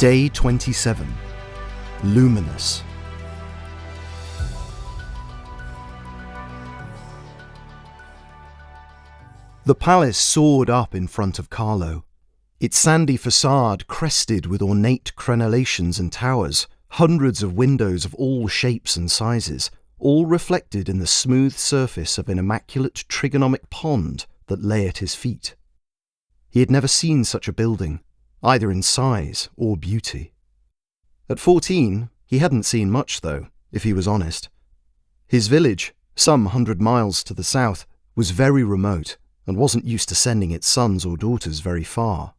Day 27. Luminous. The palace soared up in front of Carlo, its sandy facade crested with ornate crenellations and towers, hundreds of windows of all shapes and sizes, all reflected in the smooth surface of an immaculate trigonomic pond that lay at his feet. He had never seen such a building, either in size or beauty. At 14, he hadn't seen much, though, if he was honest. His village, some 100 miles to the south, was very remote and wasn't used to sending its sons or daughters very far.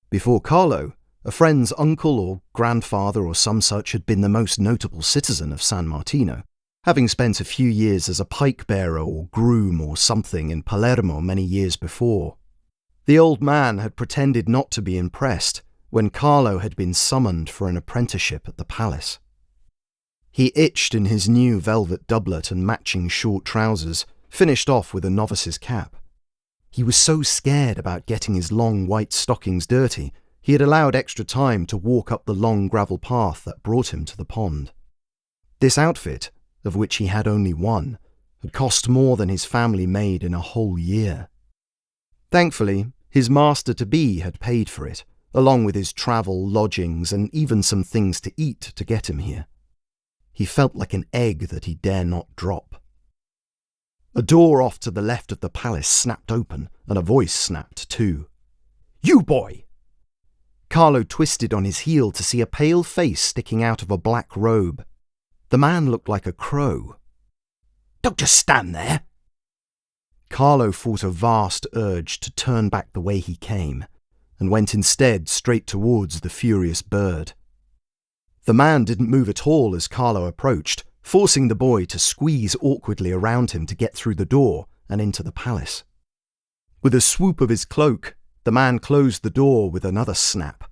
Before Carlo, a friend's uncle or grandfather or some such had been the most notable citizen of San Martino, having spent a few years as a pike-bearer or groom or something in Palermo many years before. The old man had pretended not to be impressed when Carlo had been summoned for an apprenticeship at the palace. He itched in his new velvet doublet and matching short trousers, finished off with a novice's cap. He was so scared about getting his long white stockings dirty, he had allowed extra time to walk up the long gravel path that brought him to the pond. This outfit, of which he had only one, had cost more than his family made in a whole year. Thankfully, his master-to-be had paid for it, along with his travel, lodgings, and even some things to eat to get him here. He felt like an egg that he dare not drop. A door off to the left of the palace snapped open, and a voice snapped too. "You boy!" Carlo twisted on his heel to see a pale face sticking out of a black robe. The man looked like a crow. "Don't just stand there!" Carlo fought a vast urge to turn back the way he came, and went instead straight towards the furious bird. The man didn't move at all as Carlo approached, forcing the boy to squeeze awkwardly around him to get through the door and into the palace. With a swoop of his cloak, the man closed the door with another snap.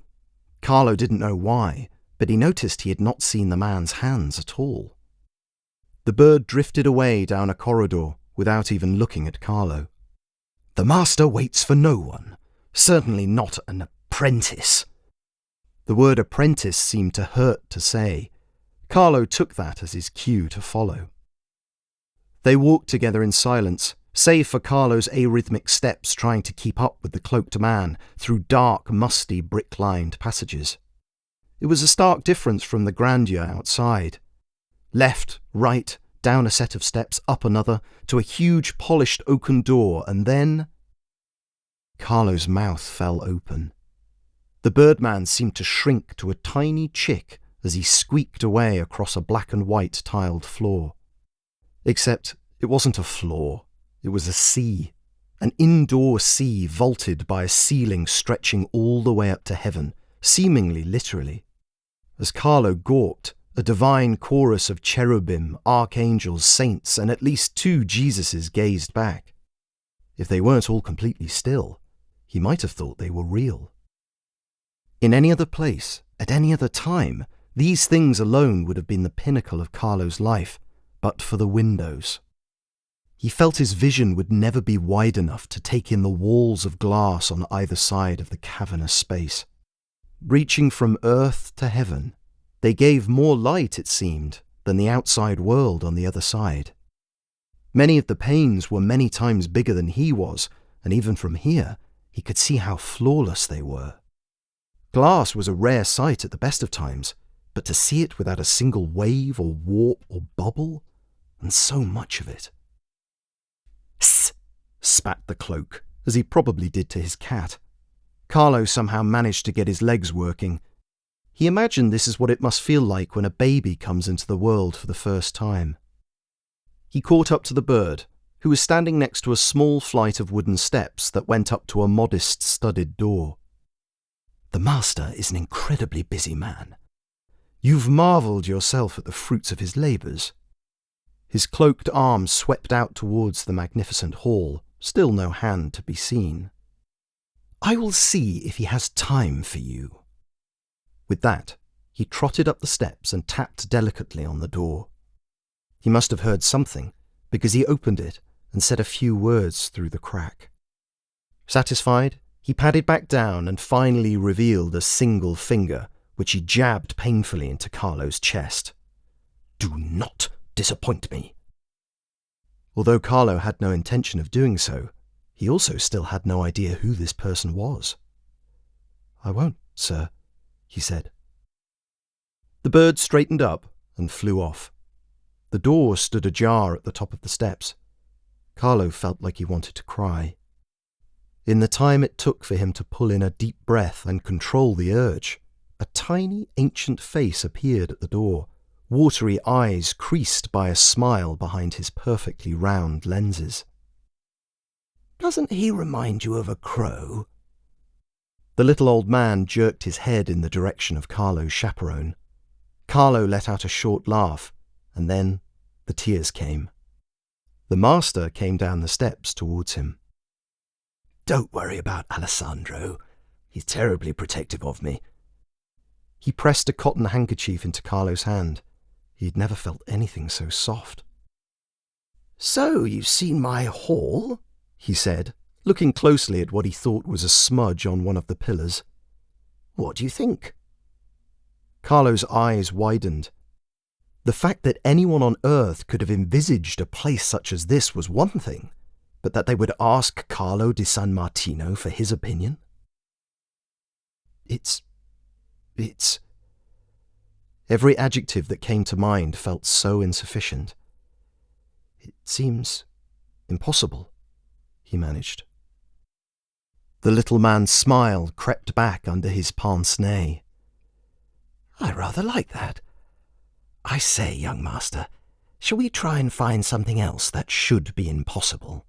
Carlo didn't know why, but he noticed he had not seen the man's hands at all. The bird drifted away down a corridor without even looking at Carlo. "The master waits for no one, certainly not an apprentice." The word apprentice seemed to hurt to say. Carlo took that as his cue to follow. They walked together in silence, save for Carlo's arrhythmic steps trying to keep up with the cloaked man through dark, musty, brick-lined passages. It was a stark difference from the grandeur outside. Left, right, down a set of steps, up another, to a huge polished oaken door, and then... Carlo's mouth fell open. The birdman seemed to shrink to a tiny chick as he squeaked away across a black and white tiled floor. Except it wasn't a floor, it was a sea, an indoor sea vaulted by a ceiling stretching all the way up to heaven, seemingly literally. As Carlo gawped, a divine chorus of cherubim, archangels, saints, and at least 2 Jesuses gazed back. If they weren't all completely still, he might have thought they were real. In any other place, at any other time, these things alone would have been the pinnacle of Carlo's life, but for the windows. He felt his vision would never be wide enough to take in the walls of glass on either side of the cavernous space. Reaching from earth to heaven, they gave more light, it seemed, than the outside world on the other side. Many of the panes were many times bigger than he was, and even from here, he could see how flawless they were. Glass was a rare sight at the best of times, but to see it without a single wave or warp or bubble, and so much of it. "Sss!" spat the cloak, as he probably did to his cat. Carlo somehow managed to get his legs working. He imagined this is what it must feel like when a baby comes into the world for the first time. He caught up to the bird, who was standing next to a small flight of wooden steps that went up to a modest studded door. "The master is an incredibly busy man. You've marvelled yourself at the fruits of his labours." His cloaked arm swept out towards the magnificent hall, still no hand to be seen. "I will see if he has time for you." With that, he trotted up the steps and tapped delicately on the door. He must have heard something, because he opened it and said a few words through the crack. Satisfied, he padded back down and finally revealed a single finger which he jabbed painfully into Carlo's chest. "Do not disappoint me." Although Carlo had no intention of doing so, he also still had no idea who this person was. "I won't, sir," he said. The bird straightened up and flew off. The door stood ajar at the top of the steps. Carlo felt like he wanted to cry. In the time it took for him to pull in a deep breath and control the urge, a tiny ancient face appeared at the door, watery eyes creased by a smile behind his perfectly round lenses. "Doesn't he remind you of a crow?" The little old man jerked his head in the direction of Carlo's chaperone. Carlo let out a short laugh, and then the tears came. The master came down the steps towards him. "Don't worry about Alessandro. He's terribly protective of me." He pressed a cotton handkerchief into Carlo's hand. He'd never felt anything so soft. "So you've seen my haul?" he said, looking closely at what he thought was a smudge on one of the pillars. "What do you think?" Carlo's eyes widened. The fact that anyone on Earth could have envisaged a place such as this was one thing, but that they would ask Carlo di San Martino for his opinion? It's... Every adjective that came to mind felt so insufficient. "It seems impossible," he managed. The little man's smile crept back under his pince-nez. "I rather like that. I say, young master, shall we try and find something else that should be impossible?"